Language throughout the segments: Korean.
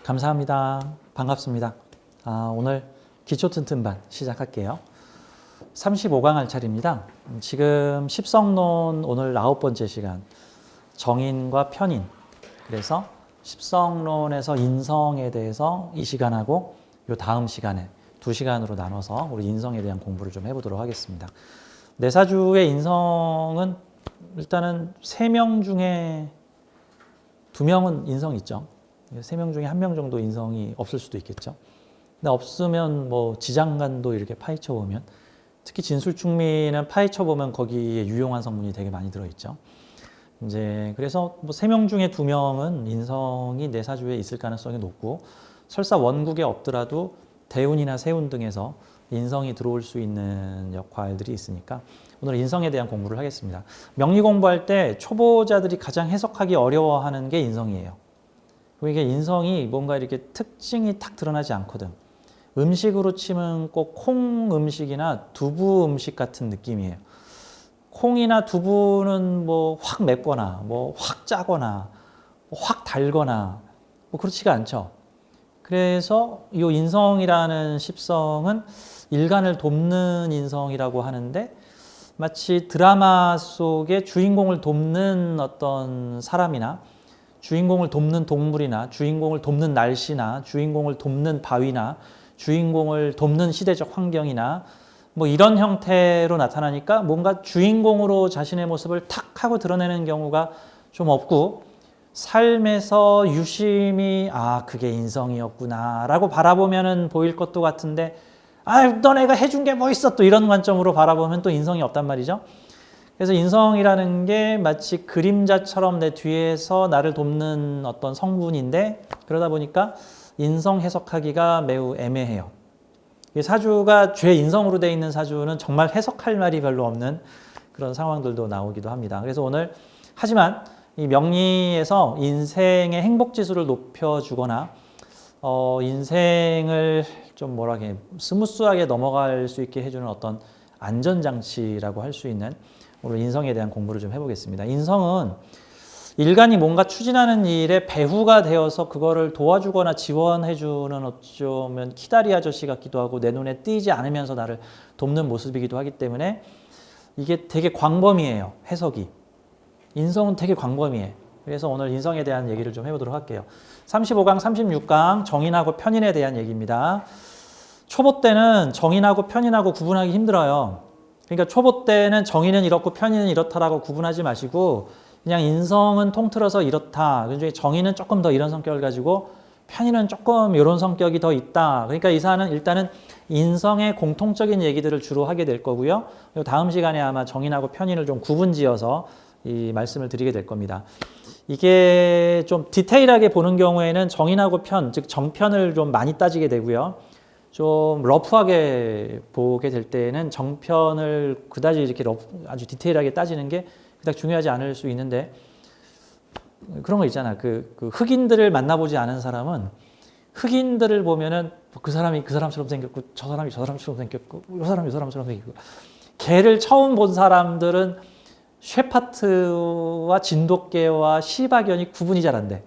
감사합니다. 반갑습니다. 오늘 기초튼튼반 시작할게요. 35강 할 차례입니다. 지금 십성론 오늘 9번째 시간, 정인과 편인. 그래서 십성론에서 인성에 대해서 이 시간하고 요 다음 시간에 2시간으로 나눠서 우리 인성에 대한 공부를 좀 해보도록 하겠습니다. 내사주의 인성은 일단은 3명 중에 2명은 인성이 있죠. 3명 중에 1명 정도 인성이 없을 수도 있겠죠. 근데 없으면 뭐 지장간도 이렇게 파헤쳐 보면, 특히 진술충미는 파헤쳐 보면 거기에 유용한 성분이 되게 많이 들어있죠. 이제 그래서 뭐 3명 중에 2명은 인성이 내사주에 있을 가능성이 높고, 설사 원국에 없더라도 대운이나 세운 등에서 인성이 들어올 수 있는 역할들이 있으니까 오늘 인성에 대한 공부를 하겠습니다. 명리 공부할 때 초보자들이 가장 해석하기 어려워하는 게 인성이에요. 이게 인성이 뭔가 이렇게 특징이 딱 드러나지 않거든. 음식으로 치면 꼭 콩 음식이나 두부 음식 같은 느낌이에요. 콩이나 두부는 뭐 확 맵거나 뭐 확 짜거나 확 달거나 뭐 그렇지가 않죠. 그래서 이 인성이라는 십성은 일간을 돕는 인성이라고 하는데, 마치 드라마 속에 주인공을 돕는 어떤 사람이나 주인공을 돕는 동물이나 주인공을 돕는 날씨나 주인공을 돕는 바위나 주인공을 돕는 시대적 환경이나 뭐 이런 형태로 나타나니까 뭔가 주인공으로 자신의 모습을 탁 하고 드러내는 경우가 좀 없고, 삶에서 유심히 그게 인성이었구나 라고 바라보면은 보일 것도 같은데, 너네가 해준 게 뭐 있어, 또 이런 관점으로 바라보면 또 인성이 없단 말이죠. 그래서 인성이라는 게 마치 그림자처럼 내 뒤에서 나를 돕는 어떤 성분인데, 그러다 보니까 인성 해석하기가 매우 애매해요. 사주가 죄인성으로 되어 있는 사주는 정말 해석할 말이 별로 없는 그런 상황들도 나오기도 합니다. 그래서 오늘 하지만 이 명리에서 인생의 행복지수를 높여주거나 인생을 좀 스무스하게 넘어갈 수 있게 해주는 어떤 안전장치라고 할 수 있는 오늘 인성에 대한 공부를 좀 해보겠습니다. 인성은 일간이 뭔가 추진하는 일에 배후가 되어서 그거를 도와주거나 지원해주는 어쩌면 키다리 아저씨 같기도 하고, 내 눈에 띄지 않으면서 나를 돕는 모습이기도 하기 때문에 이게 되게 광범위해요, 해석이. 인성은 되게 광범위해. 그래서 오늘 인성에 대한 얘기를 좀 해보도록 할게요. 35강, 36강 정인하고 편인에 대한 얘기입니다. 초보 때는 정인하고 편인하고 구분하기 힘들어요. 그러니까 초보 때는 정인은 이렇고 편인은 이렇다라고 구분하지 마시고, 그냥 인성은 통틀어서 이렇다. 그중에 정인은 조금 더 이런 성격을 가지고 편인은 조금 이런 성격이 더 있다. 그러니까 이 사안은 일단은 인성의 공통적인 얘기들을 주로 하게 될 거고요. 다음 시간에 아마 정인하고 편인을 좀 구분지어서 이 말씀을 드리게 될 겁니다. 이게 좀 디테일하게 보는 경우에는 정인하고 편, 즉 정편을 좀 많이 따지게 되고요. 좀 러프하게 보게 될 때는 정편을 그다지 이렇게 아주 디테일하게 따지는 게 그닥 중요하지 않을 수 있는데, 그런 거 있잖아. 그 흑인들을 만나보지 않은 사람은 흑인들을 보면은 그 사람이 그 사람처럼 생겼고, 저 사람이 저 사람처럼 생겼고, 이 사람이 이 사람처럼 생겼고, 걔를 처음 본 사람들은 쉐파트와 진돗개와 시바견이 구분이 잘 안 돼.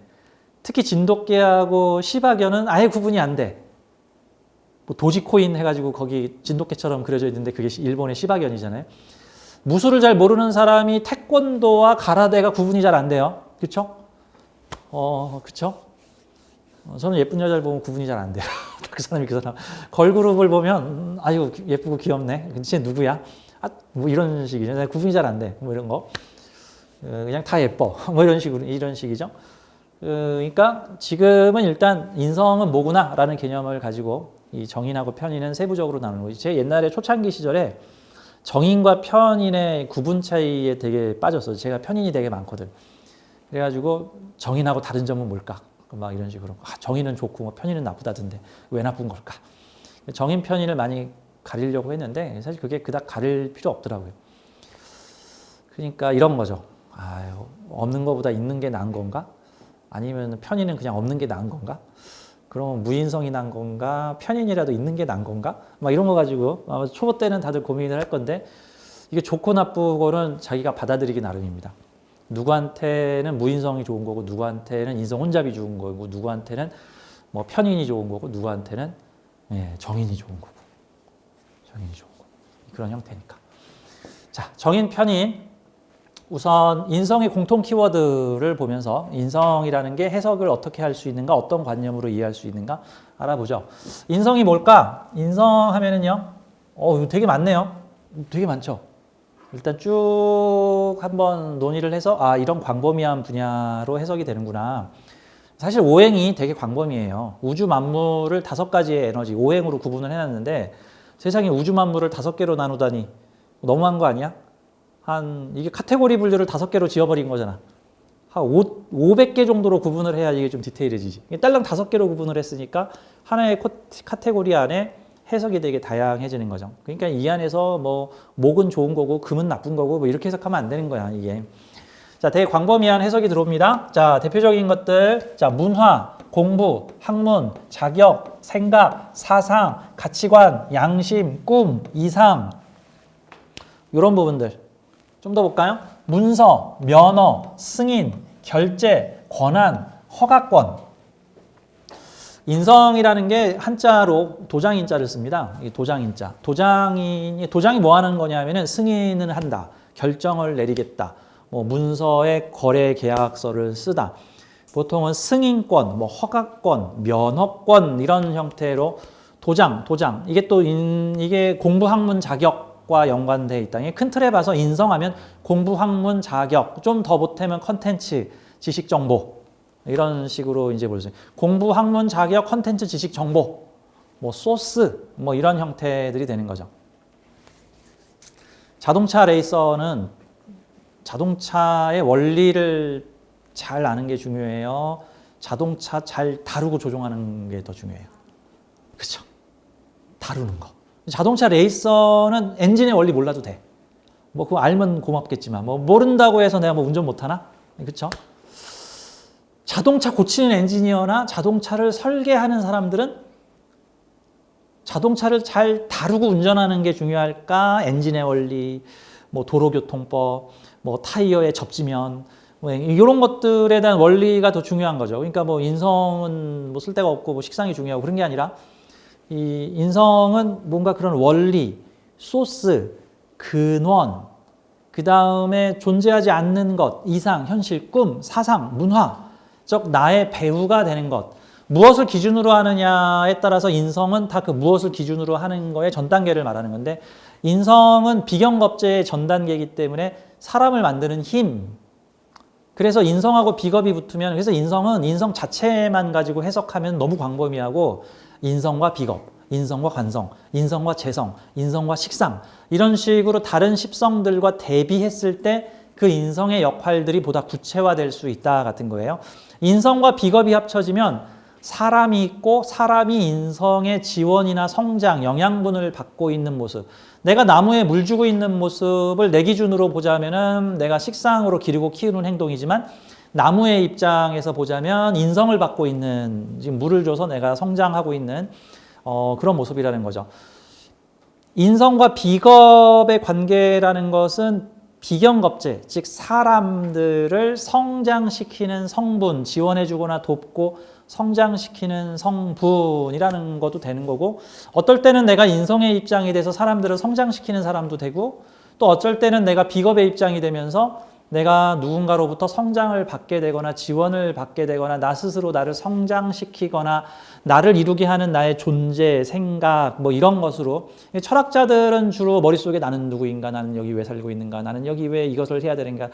특히 진돗개하고 시바견은 아예 구분이 안 돼. 뭐 도지코인 해가지고 거기 진돗개처럼 그려져 있는데 그게 일본의 시바견이잖아요. 무술을 잘 모르는 사람이 태권도와 가라데가 구분이 잘 안 돼요. 그렇죠? 그렇죠? 저는 예쁜 여자를 보면 구분이 잘 안 돼요. 그 사람이 그 사람. 걸그룹을 보면 아이고 예쁘고 귀엽네. 근데 누구야? 뭐 이런 식이죠. 구분이 잘 안 돼. 뭐 이런 거. 그냥 다 예뻐. 뭐 이런 식이죠. 그러니까 지금은 일단 인성은 뭐구나라는 개념을 가지고 이 정인하고 편인은 세부적으로 나누는 거지. 제 옛날에 초창기 시절에 정인과 편인의 구분 차이에 되게 빠졌어요. 제가 편인이 되게 많거든. 그래가지고 정인하고 다른 점은 뭘까? 막 이런 식으로. 정인은 좋고 뭐 편인은 나쁘다던데 왜 나쁜 걸까? 정인 편인을 많이 가리려고 했는데 사실 그게 그닥 가릴 필요 없더라고요. 그러니까 이런 거죠. 없는 것보다 있는 게 나은 건가? 아니면 편인은 그냥 없는 게 나은 건가? 그러면 무인성이 난 건가? 편인이라도 있는 게 난 건가? 막 이런 거 가지고 아마 초보 때는 다들 고민을 할 건데 이게 좋고 나쁘고는 자기가 받아들이기 나름입니다. 누구한테는 무인성이 좋은 거고 누구한테는 인성 혼잡이 좋은 거고 누구한테는 뭐 편인이 좋은 거고 누구한테는 정인이 좋은 거고 정인이 좋은 거고 그런 형태니까. 자, 정인, 편인. 우선 인성의 공통 키워드를 보면서 인성이라는 게 해석을 어떻게 할 수 있는가, 어떤 관념으로 이해할 수 있는가 알아보죠. 인성이 뭘까? 인성 하면은요, 이거 되게 많네요. 되게 많죠. 일단 쭉 한번 논의를 해서 이런 광범위한 분야로 해석이 되는구나. 사실 오행이 되게 광범위해요. 우주 만물을 5가지의 에너지, 오행으로 구분을 해놨는데 세상에 우주 만물을 5개로 나누다니 너무한 거 아니야? 이게 카테고리 분류를 5개로 지어버린 거잖아. 한 500개 정도로 구분을 해야 이게 좀 디테일해지지. 딸랑 5개로 구분을 했으니까 하나의 카테고리 안에 해석이 되게 다양해지는 거죠. 그러니까 이 안에서 뭐 목은 좋은 거고 금은 나쁜 거고 뭐 이렇게 해석하면 안 되는 거야, 이게. 자, 되게 광범위한 해석이 들어옵니다. 자, 대표적인 것들. 자, 문화, 공부, 학문, 자격, 생각, 사상, 가치관, 양심, 꿈, 이상. 이런 부분들. 좀 더 볼까요? 문서, 면허, 승인, 결제, 권한, 허가권. 인성이라는 게 한자로 도장인자를 씁니다. 이 도장인자. 도장이 뭐 하는 거냐면은 승인을 한다. 결정을 내리겠다. 뭐 문서에 거래 계약서를 쓰다. 보통은 승인권, 뭐 허가권, 면허권 이런 형태로 도장. 이게 또 이게 공부 학문 자격과 연관되어 있다. 큰 틀에 봐서 인성하면 공부 학문 자격, 좀 더 보태면 컨텐츠, 지식 정보. 이런 식으로 이제 볼 수 있어요. 공부, 학문, 자격, 컨텐츠, 지식, 정보, 뭐 소스, 뭐 이런 형태들이 되는 거죠. 자동차 레이서는 자동차의 원리를 잘 아는 게 중요해요. 자동차 잘 다루고 조종하는 게 더 중요해요. 그렇죠? 다루는 거. 자동차 레이서는 엔진의 원리 몰라도 돼. 뭐 그거 알면 고맙겠지만 뭐 모른다고 해서 내가 뭐 운전 못하나? 그렇죠? 자동차 고치는 엔지니어나 자동차를 설계하는 사람들은 자동차를 잘 다루고 운전하는 게 중요할까? 엔진의 원리, 뭐 도로교통법, 뭐 타이어의 접지면, 뭐 이런 것들에 대한 원리가 더 중요한 거죠. 그러니까 뭐 인성은 뭐 쓸데가 없고 뭐 식상이 중요하고 그런 게 아니라 이 인성은 뭔가 그런 원리, 소스, 근원, 그 다음에 존재하지 않는 것, 이상, 현실, 꿈, 사상, 문화, 즉 나의 배우가 되는 것. 무엇을 기준으로 하느냐에 따라서 인성은 다 그 무엇을 기준으로 하는 거의 전 단계를 말하는 건데 인성은 비경겁제의 전 단계이기 때문에 사람을 만드는 힘. 그래서 인성하고 비겁이 붙으면 그래서 인성은 인성 자체만 가지고 해석하면 너무 광범위하고 인성과 비겁, 인성과 관성, 인성과 재성, 인성과 식상 이런 식으로 다른 십성들과 대비했을 때 그 인성의 역할들이 보다 구체화될 수 있다 같은 거예요. 인성과 비겁이 합쳐지면 사람이 있고 사람이 인성의 지원이나 성장, 영양분을 받고 있는 모습. 내가 나무에 물 주고 있는 모습을 내 기준으로 보자면은 내가 식상으로 기르고 키우는 행동이지만 나무의 입장에서 보자면 인성을 받고 있는 지금 물을 줘서 내가 성장하고 있는 그런 모습이라는 거죠. 인성과 비겁의 관계라는 것은 비경겁제, 즉 사람들을 성장시키는 성분, 지원해주거나 돕고 성장시키는 성분이라는 것도 되는 거고 어떨 때는 내가 인성의 입장이 돼서 사람들을 성장시키는 사람도 되고 또 어쩔 때는 내가 비겁의 입장이 되면서 내가 누군가로부터 성장을 받게 되거나 지원을 받게 되거나 나 스스로 나를 성장시키거나 나를 이루게 하는 나의 존재, 생각 뭐 이런 것으로 철학자들은 주로 머릿속에 나는 누구인가, 나는 여기 왜 살고 있는가, 나는 여기 왜 이것을 해야 되는가,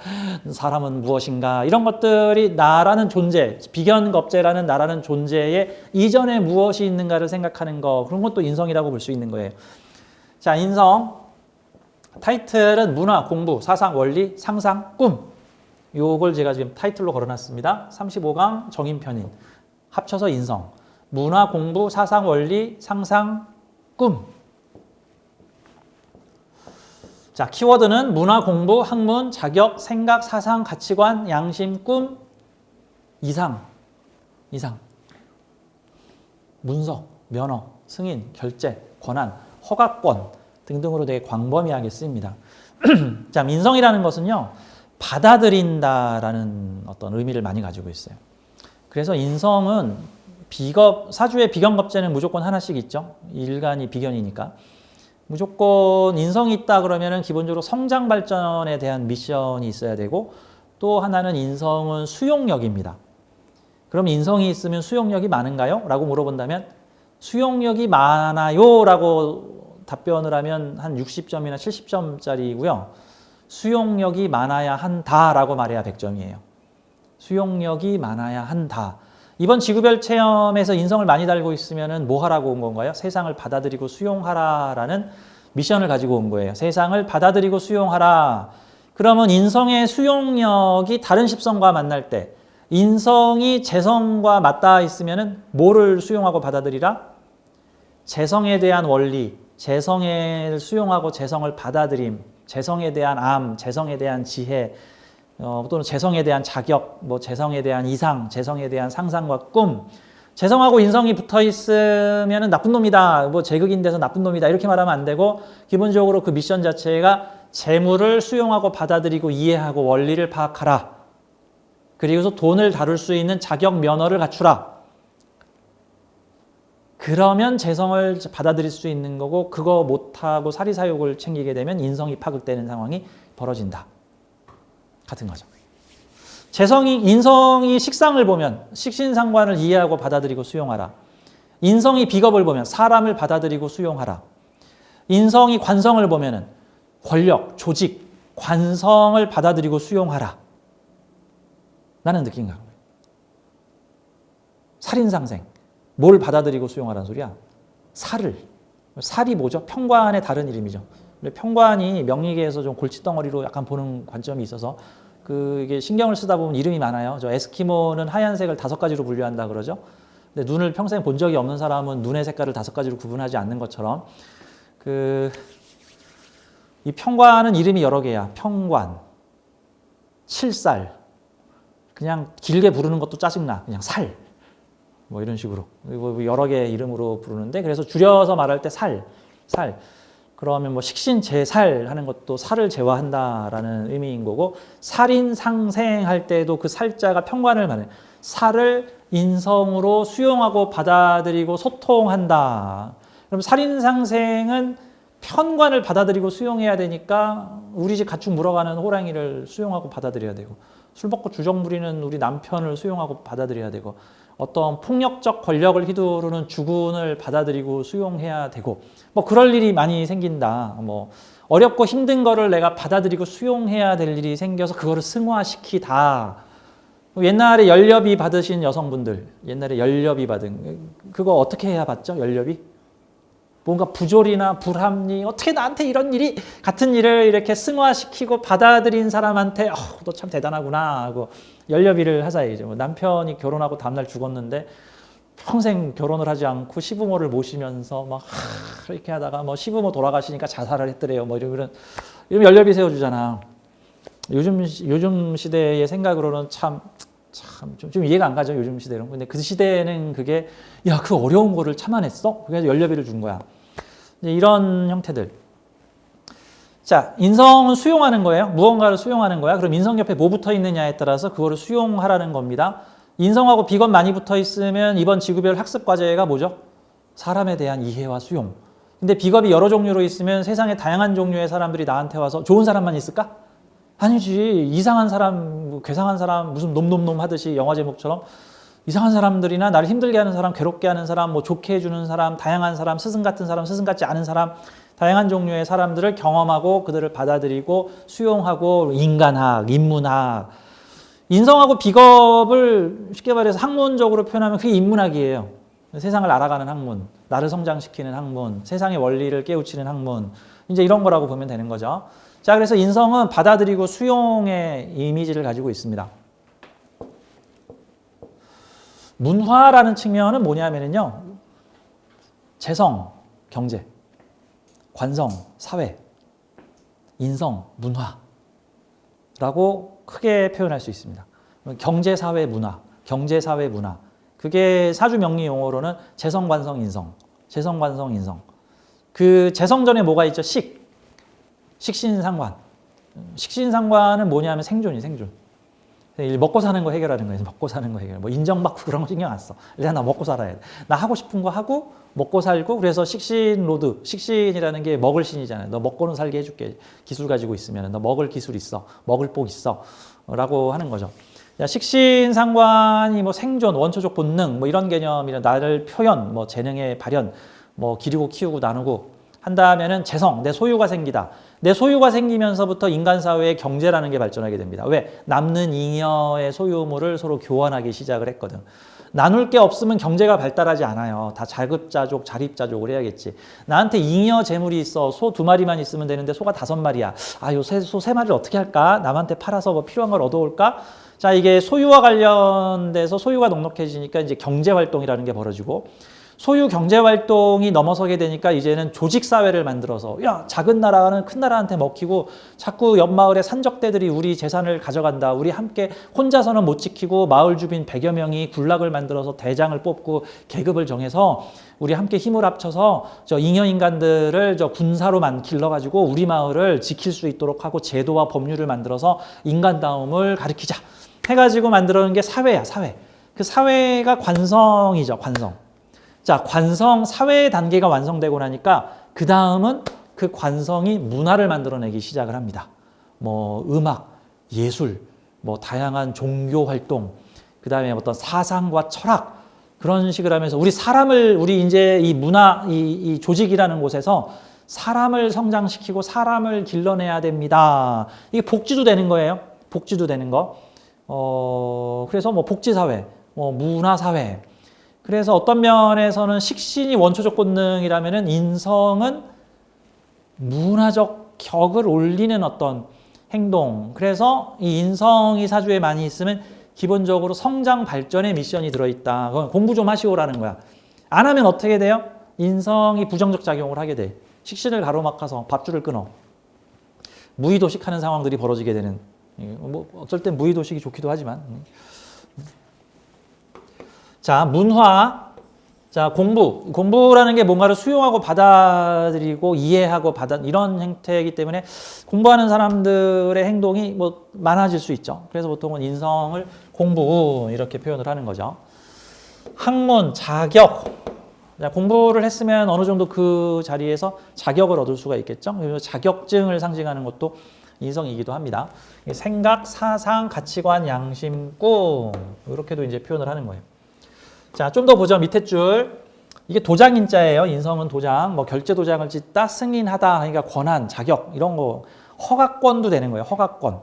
사람은 무엇인가 이런 것들이 나라는 존재, 비견겁제라는 나라는 존재의 이전에 무엇이 있는가를 생각하는 거 그런 것도 인성이라고 볼 수 있는 거예요. 자, 인성. 타이틀은 문화, 공부, 사상, 원리, 상상, 꿈. 요걸 제가 지금 타이틀로 걸어놨습니다. 35강 정인 편인. 합쳐서 인성. 문화, 공부, 사상, 원리, 상상, 꿈. 자, 키워드는 문화, 공부, 학문, 자격, 생각, 사상, 가치관, 양심, 꿈, 이상. 문서, 면허, 승인, 결재, 권한, 허가권 등등으로 되게 광범위하게 쓰입니다. 자, 인성이라는 것은요, 받아들인다라는 어떤 의미를 많이 가지고 있어요. 그래서 인성은 사주의 비견겁제는 무조건 하나씩 있죠. 일간이 비견이니까. 무조건 인성이 있다 그러면은 기본적으로 성장 발전에 대한 미션이 있어야 되고, 또 하나는 인성은 수용력입니다. 그럼 인성이 있으면 수용력이 많은가요? 라고 물어본다면 수용력이 많아요 라고 답변을 하면 한 60점이나 70점짜리고요. 수용력이 많아야 한다라고 말해야 100점이에요. 수용력이 많아야 한다. 이번 지구별 체험에서 인성을 많이 달고 있으면 뭐 하라고 온 건가요? 세상을 받아들이고 수용하라라는 미션을 가지고 온 거예요. 세상을 받아들이고 수용하라. 그러면 인성의 수용력이 다른 십성과 만날 때 인성이 재성과 맞닿아 있으면 뭐를 수용하고 받아들이라? 재성에 대한 원리, 재성을 수용하고 재성을 받아들임, 재성에 대한 암, 재성에 대한 지혜, 또는 재성에 대한 자격, 뭐 재성에 대한 이상, 재성에 대한 상상과 꿈. 재성하고 인성이 붙어 있으면 나쁜 놈이다, 뭐 제극인데서 나쁜 놈이다 이렇게 말하면 안 되고, 기본적으로 그 미션 자체가 재물을 수용하고 받아들이고 이해하고 원리를 파악하라. 그리고서 돈을 다룰 수 있는 자격 면허를 갖추라. 그러면 재성을 받아들일 수 있는 거고, 그거 못하고 사리사욕을 챙기게 되면 인성이 파극되는 상황이 벌어진다. 같은 거죠. 인성이 식상을 보면 식신상관을 이해하고 받아들이고 수용하라. 인성이 비겁을 보면 사람을 받아들이고 수용하라. 인성이 관성을 보면은 권력, 조직, 관성을 받아들이고 수용하라. 나는 느낀 거야. 살인상생. 뭘 받아들이고 수용하라는 소리야? 살이 뭐죠? 평관의 다른 이름이죠. 평관이 명리계에서 좀 골칫덩어리로 약간 보는 관점이 있어서 이게 신경을 쓰다 보면 이름이 많아요. 저 에스키모는 하얀색을 5가지로 분류한다 그러죠. 근데 눈을 평생 본 적이 없는 사람은 눈의 색깔을 5가지로 구분하지 않는 것처럼 이 평관은 이름이 여러 개야. 평관, 칠살, 그냥 길게 부르는 것도 짜증나. 그냥 살, 뭐 이런 식으로 그리고 여러 개 이름으로 부르는데, 그래서 줄여서 말할 때 살. 그러면 뭐 식신제살 하는 것도 살을 제화한다라는 의미인 거고, 살인상생할 때도 그 살자가 평관을 말해요. 살을 인성으로 수용하고 받아들이고 소통한다. 그럼 살인상생은 편관을 받아들이고 수용해야 되니까 우리 집 가축 물어가는 호랑이를 수용하고 받아들여야 되고, 술 먹고 주정 부리는 우리 남편을 수용하고 받아들여야 되고, 어떤 폭력적 권력을 휘두르는 주군을 받아들이고 수용해야 되고, 뭐 그럴 일이 많이 생긴다. 뭐 어렵고 힘든 거를 내가 받아들이고 수용해야 될 일이 생겨서 그거를 승화시키다. 옛날에 연료비 받으신 여성분들, 옛날에 연료비 받은 그거 어떻게 해야 받죠? 연료비? 뭔가 부조리나 불합리, 어떻게 나한테 이런 일이, 같은 일을 이렇게 승화시키고 받아들인 사람한테 너 참 대단하구나 하고 연료비를 하사해야죠. 뭐 남편이 결혼하고 다음날 죽었는데 평생 결혼을 하지 않고 시부모를 모시면서 막 이렇게 하다가 뭐 시부모 돌아가시니까 자살을 했더래요. 뭐 이런 연료비 세워주잖아. 요즘 시대의 생각으로는 좀 이해가 안 가죠. 요즘 시대는. 근데 그 시대에는 그게 그 어려운 거를 참아냈어? 그래서 연료비를 준 거야. 이제 이런 형태들. 자, 인성은 수용하는 거예요. 무언가를 수용하는 거야. 그럼 인성 옆에 뭐 붙어 있느냐에 따라서 그거를 수용하라는 겁니다. 인성하고 비겁 많이 붙어 있으면 이번 지구별 학습 과제가 뭐죠? 사람에 대한 이해와 수용. 근데 비겁이 여러 종류로 있으면 세상에 다양한 종류의 사람들이 나한테 와서 좋은 사람만 있을까? 아니지. 이상한 사람, 괴상한 사람, 무슨 놈놈놈 하듯이 영화 제목처럼 이상한 사람들이나 나를 힘들게 하는 사람, 괴롭게 하는 사람, 뭐 좋게 해주는 사람, 다양한 사람, 스승 같은 사람, 스승 같지 않은 사람, 다양한 종류의 사람들을 경험하고 그들을 받아들이고 수용하고, 인간학, 인문학. 인성하고 비겁을 쉽게 말해서 학문적으로 표현하면 그게 인문학이에요. 세상을 알아가는 학문, 나를 성장시키는 학문, 세상의 원리를 깨우치는 학문, 이제 이런 거라고 보면 되는 거죠. 자, 그래서 인성은 받아들이고 수용의 이미지를 가지고 있습니다. 문화라는 측면은 뭐냐면요, 재성, 경제, 관성, 사회, 인성, 문화라고 크게 표현할 수 있습니다. 경제, 사회, 문화, 경제, 사회, 문화. 그게 사주 명리 용어로는 재성, 관성, 인성. 재성, 관성, 인성. 그 재성 전에 뭐가 있죠? 식신상관. 식신상관은 뭐냐면 생존이 생존. 먹고 사는 거 해결하는 거예요. 먹고 사는 거 해결. 뭐 인정받고 그런 거 신경 안 써. 일단 나 먹고 살아야 돼. 나 하고 싶은 거 하고 먹고 살고 그래서 식신 로드. 식신이라는 게 먹을 신이잖아요. 너 먹고는 살게 해줄게. 기술 가지고 있으면 너 먹을 기술 있어. 먹을 복 있어. 라고 하는 거죠. 식신상관이 뭐 생존, 원초적 본능 뭐 이런 개념이나 나를 표현, 뭐 재능의 발현, 뭐 기르고 키우고 나누고 한다면은 재성, 내 소유가 생기다. 내 소유가 생기면서부터 인간 사회의 경제라는 게 발전하게 됩니다. 왜? 남는 잉여의 소유물을 서로 교환하기 시작을 했거든. 나눌 게 없으면 경제가 발달하지 않아요. 다 자급자족, 자립자족을 해야겠지. 나한테 잉여 재물이 있어. 소 2마리만 있으면 되는데 소가 5마리야. 아, 요 소 3마리를 어떻게 할까? 남한테 팔아서 뭐 필요한 걸 얻어올까? 자, 이게 소유와 관련돼서 소유가 넉넉해지니까 이제 경제활동이라는 게 벌어지고 소유 경제활동이 넘어서게 되니까 이제는 조직사회를 만들어서 야 작은 나라는 큰 나라한테 먹히고 자꾸 옆 마을의 산적대들이 우리 재산을 가져간다. 우리 함께 혼자서는 못 지키고 마을 주민 100여 명이 군락을 만들어서 대장을 뽑고 계급을 정해서 우리 함께 힘을 합쳐서 저 잉여인간들을 저 군사로 길러가지고 우리 마을을 지킬 수 있도록 하고 제도와 법률을 만들어서 인간다움을 가르치자 해가지고 만들어낸 게 사회야, 사회. 그 사회가 관성이죠, 관성. 자, 관성 사회의 단계가 완성되고 나니까 그 다음은 그 관성이 문화를 만들어내기 시작을 합니다. 뭐 음악, 예술, 뭐 다양한 종교 활동, 그 다음에 어떤 사상과 철학 그런 식을 하면서 우리 이제 이 문화, 이 조직이라는 곳에서 사람을 성장시키고 사람을 길러내야 됩니다. 이게 복지도 되는 거예요. 복지도 되는 거. 그래서 뭐 복지사회, 뭐 문화사회. 그래서 어떤 면에서는 식신이 원초적 본능이라면은 인성은 문화적 격을 올리는 어떤 행동. 그래서 이 인성이 사주에 많이 있으면 기본적으로 성장 발전의 미션이 들어있다. 그건 공부 좀 하시오라는 거야. 안 하면 어떻게 돼요? 인성이 부정적 작용을 하게 돼. 식신을 가로막아서 밥줄을 끊어. 무의도식하는 상황들이 벌어지게 되는. 뭐 어쩔 땐 무의도식이 좋기도 하지만. 자, 문화. 자, 공부라는 게 뭔가를 수용하고 받아들이고 이해하고 이런 형태이기 때문에 공부하는 사람들의 행동이 뭐 많아질 수 있죠. 그래서 보통은 인성을 공부 이렇게 표현을 하는 거죠. 학문, 자격. 자, 공부를 했으면 어느 정도 그 자리에서 자격을 얻을 수가 있겠죠. 그래서 자격증을 상징하는 것도 인성이기도 합니다. 생각, 사상, 가치관, 양심, 꿈 이렇게도 이제 표현을 하는 거예요. 자, 좀 더 보죠. 밑에 줄. 이게 도장인자예요. 인성은 도장. 뭐 결제 도장을 찍다, 승인하다. 그러니까 권한, 자격 이런 거 허가권도 되는 거예요. 허가권.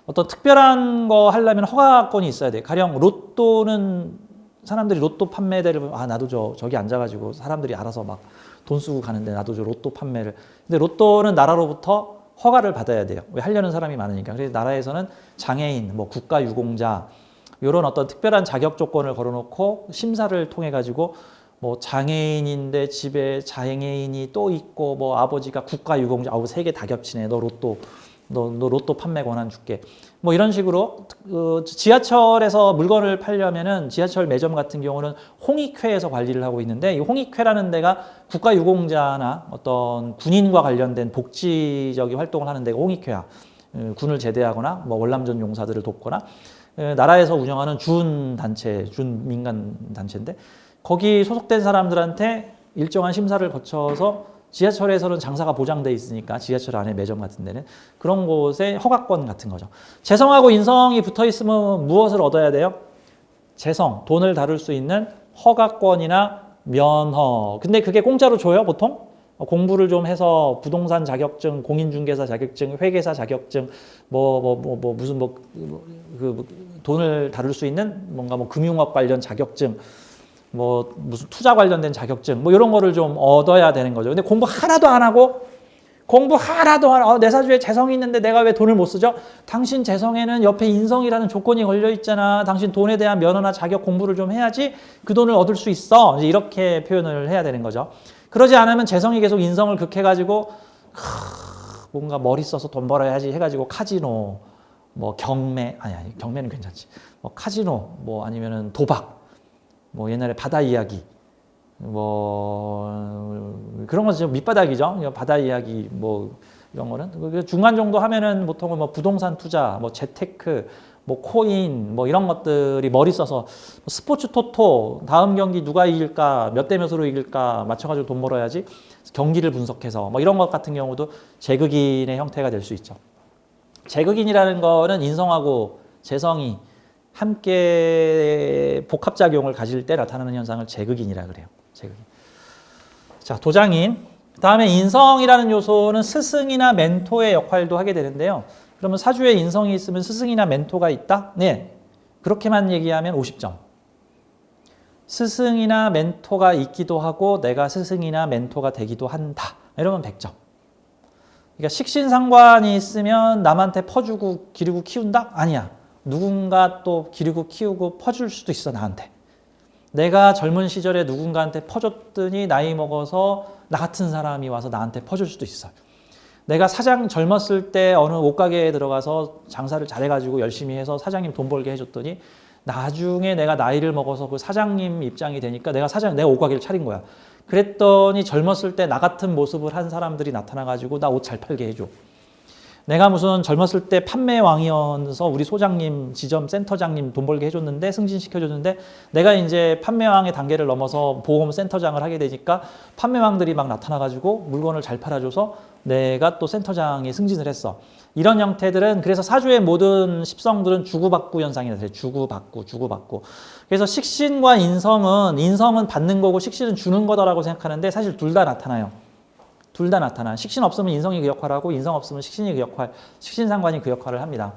어떤 특별한 거 하려면 허가권이 있어야 돼. 가령 로또는 사람들이 로또 판매대를 나도 저기 앉아가지고 사람들이 알아서 막 돈 쓰고 가는데 나도 저 로또 판매를. 근데 로또는 나라로부터 허가를 받아야 돼요. 왜 하려는 사람이 많으니까. 그래서 나라에서는 장애인, 뭐 국가유공자 이런 어떤 특별한 자격 조건을 걸어놓고 심사를 통해 가지고 뭐 장애인인데 집에 장애인이 또 있고 뭐 아버지가 국가유공자, 세 개 다 겹치네. 너 로또 판매 권한 줄게. 뭐 이런 식으로 지하철에서 물건을 팔려면은 지하철 매점 같은 경우는 홍익회에서 관리를 하고 있는데 이 홍익회라는 데가 국가유공자나 어떤 군인과 관련된 복지적인 활동을 하는 데가 홍익회야. 군을 제대하거나 뭐 월남전 용사들을 돕거나 나라에서 운영하는 준단체, 준민간단체인데 거기 소속된 사람들한테 일정한 심사를 거쳐서 지하철에서는 장사가 보장돼 있으니까 지하철 안에 매점 같은 데는 그런 곳에 허가권 같은 거죠. 재성하고 인성이 붙어 있으면 무엇을 얻어야 돼요? 재성, 돈을 다룰 수 있는 허가권이나 면허. 근데 그게 공짜로 줘요, 보통? 공부를 좀 해서 부동산 자격증, 공인중개사 자격증, 회계사 자격증, 무슨 돈을 다룰 수 있는 뭔가 뭐 금융업 관련 자격증, 뭐 무슨 투자 관련된 자격증, 뭐 이런 거를 좀 얻어야 되는 거죠. 근데 공부 하나도 안 하고 내 사주에 재성이 있는데 내가 왜 돈을 못 쓰죠? 당신 재성에는 옆에 인성이라는 조건이 걸려 있잖아. 당신 돈에 대한 면허나 자격 공부를 좀 해야지 그 돈을 얻을 수 있어. 이제 이렇게 표현을 해야 되는 거죠. 그러지 않으면 재성이 계속 인성을 극해가지고 뭔가 머리 써서 돈 벌어야지 해가지고 카지노, 뭐 경매는 괜찮지. 뭐 카지노, 뭐 아니면은 도박, 뭐 옛날에 바다 이야기, 뭐 그런 거 좀 밑바닥이죠. 바다 이야기 뭐 이런 거는 중간 정도 하면은 보통은 뭐 부동산 투자, 뭐 재테크, 뭐 코인, 뭐 이런 것들이 머리 써서 스포츠 토토 다음 경기 누가 이길까, 몇 대 몇으로 이길까 맞춰가지고 돈 벌어야지. 경기를 분석해서 뭐 이런 것 같은 경우도 재극인의 형태가 될 수 있죠. 재극인이라는 거는 인성하고 재성이 함께 복합작용을 가질 때 나타나는 현상을 재극인이라 그래요. 재극인. 자, 도장인. 그다음에 인성이라는 요소는 스승이나 멘토의 역할도 하게 되는데요. 그러면 사주에 인성이 있으면 스승이나 멘토가 있다? 네. 그렇게만 얘기하면 50점. 스승이나 멘토가 있기도 하고 내가 스승이나 멘토가 되기도 한다. 이러면 100점. 그러니까 식신상관이 있으면 남한테 퍼주고 기르고 키운다? 아니야. 누군가 또 기르고 키우고 퍼줄 수도 있어, 나한테. 내가 젊은 시절에 누군가한테 퍼줬더니 나이 먹어서 나 같은 사람이 와서 나한테 퍼줄 수도 있어. 내가 사장 젊었을 때 어느 옷가게에 들어가서 장사를 잘해가지고 열심히 해서 사장님 돈 벌게 해줬더니 나중에 내가 나이를 먹어서 그 사장님 입장이 되니까 내가 옷가게를 차린 거야. 그랬더니 젊었을 때 나 같은 모습을 한 사람들이 나타나가지고 나 옷 잘 팔게 해줘. 내가 무슨 젊었을 때 판매왕이어서 우리 소장님, 지점 센터장님 돈 벌게 해줬는데 승진시켜줬는데 내가 이제 판매왕의 단계를 넘어서 보험센터장을 하게 되니까 판매왕들이 막 나타나가지고 물건을 잘 팔아줘서 내가 또 센터장에 승진을 했어. 이런 형태들은 그래서 사주의 모든 십성들은 주고받고 현상이 나타나요. 주고받고. 그래서 식신과 인성은 받는 거고 식신은 주는 거다라고 생각하는데 사실 둘 다 나타나요. 둘 다 나타나. 식신 없으면 인성이 그 역할을 하고 인성 없으면 식신이 그 역할, 식신상관이 그 역할을 합니다.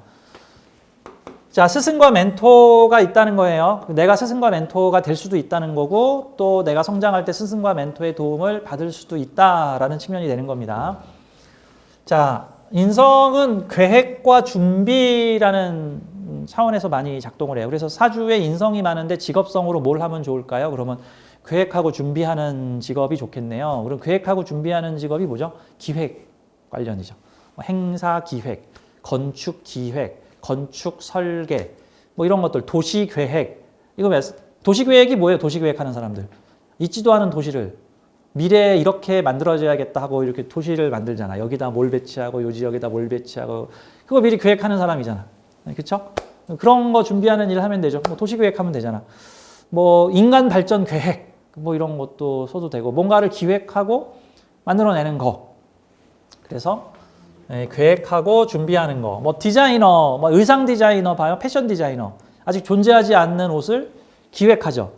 자, 스승과 멘토가 있다는 거예요. 내가 스승과 멘토가 될 수도 있다는 거고 또 내가 성장할 때 스승과 멘토의 도움을 받을 수도 있다라는 측면이 되는 겁니다. 자, 인성은 계획과 준비라는 차원에서 많이 작동을 해요. 그래서 사주에 인성이 많은데 직업성으로 뭘 하면 좋을까요? 그러면 계획하고 준비하는 직업이 좋겠네요. 그럼 계획하고 준비하는 직업이 뭐죠? 기획 관련이죠. 행사 기획, 건축 기획, 건축 설계, 뭐 이런 것들, 도시 계획. 이거 도시 계획이 뭐예요? 도시 계획하는 사람들. 있지도 않은 도시를 미래에 이렇게 만들어져야겠다 하고 이렇게 도시를 만들잖아. 여기다 뭘 배치하고 요 지역에다 뭘 배치하고 그거 미리 계획하는 사람이잖아. 그렇죠? 그런 거 준비하는 일을 하면 되죠. 뭐 도시 계획하면 되잖아. 뭐 인간 발전 계획 뭐 이런 것도 써도 되고 뭔가를 기획하고 만들어내는 거. 그래서 계획하고 준비하는 거. 뭐 디자이너, 뭐 의상 디자이너 봐요. 패션 디자이너. 아직 존재하지 않는 옷을 기획하죠.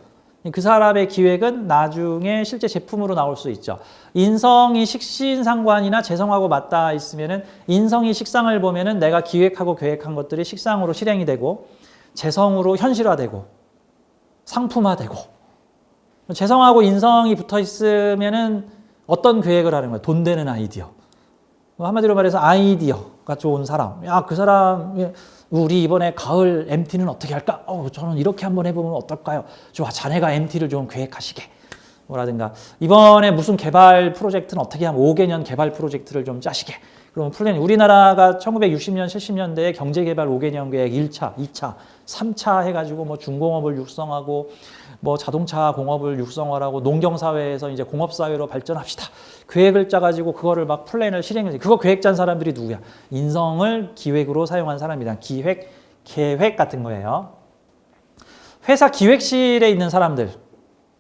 그 사람의 기획은 나중에 실제 제품으로 나올 수 있죠. 인성이 식신상관이나 재성하고 맞닿아 있으면은 인성이 식상을 보면은 내가 기획하고 계획한 것들이 식상으로 실행이 되고 재성으로 현실화되고 상품화되고 재성하고 인성이 붙어 있으면은 어떤 계획을 하는 거예요? 돈 되는 아이디어. 한마디로 말해서 아이디어가 좋은 사람. 야, 그 사람, 우리 이번에 가을 MT는 어떻게 할까? 저는 이렇게 한번 해보면 어떨까요? 좋아, 자네가 MT를 좀 계획하시게. 뭐라든가, 이번에 무슨 개발 프로젝트는 어떻게 하면 5개년 개발 프로젝트를 좀 짜시게. 그러면 플랜이, 우리나라가 1960년, 70년대에 경제개발 5개년 계획 1차, 2차, 3차 해가지고 뭐 중공업을 육성하고 뭐 자동차 공업을 육성하라고 농경사회에서 이제 공업사회로 발전합시다. 계획을 짜가지고 그거를 막 플랜을 실행해서 그거 계획 짠 사람들이 누구야? 인성을 기획으로 사용한 사람이다. 기획, 계획 같은 거예요. 회사 기획실에 있는 사람들,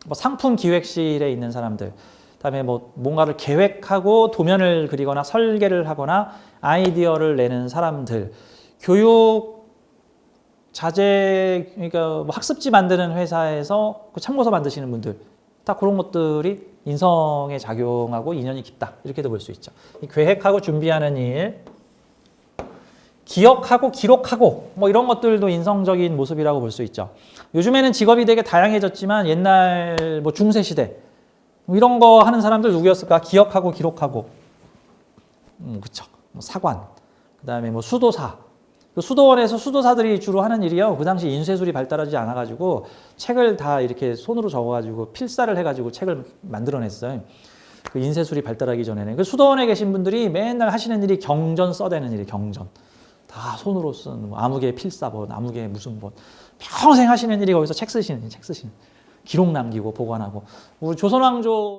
뭐 상품 기획실에 있는 사람들, 그다음에 뭐 뭔가를 계획하고 도면을 그리거나 설계를 하거나 아이디어를 내는 사람들, 교육 자재, 그러니까 뭐 학습지 만드는 회사에서 그 참고서 만드시는 분들, 다 그런 것들이 인성에 작용하고 인연이 깊다. 이렇게도 볼 수 있죠. 계획하고 준비하는 일, 기억하고 기록하고 뭐 이런 것들도 인성적인 모습이라고 볼 수 있죠. 요즘에는 직업이 되게 다양해졌지만 옛날 뭐 중세시대 이런 거 하는 사람들 누구였을까? 기억하고 기록하고, 그쵸. 뭐 사관, 그다음에 뭐 수도사. 그 수도원에서 수도사들이 주로 하는 일이요. 그 당시 인쇄술이 발달하지 않아가지고 책을 다 이렇게 손으로 적어가지고 필사를 해가지고 책을 만들어냈어요. 그 인쇄술이 발달하기 전에는. 그 수도원에 계신 분들이 맨날 하시는 일이 경전 써대는 일이에요. 경전. 다 손으로 쓴 뭐 아무개 필사본, 아무개 무슨 본. 평생 하시는 일이 거기서 책 쓰시는. 기록 남기고 보관하고 우리 조선왕조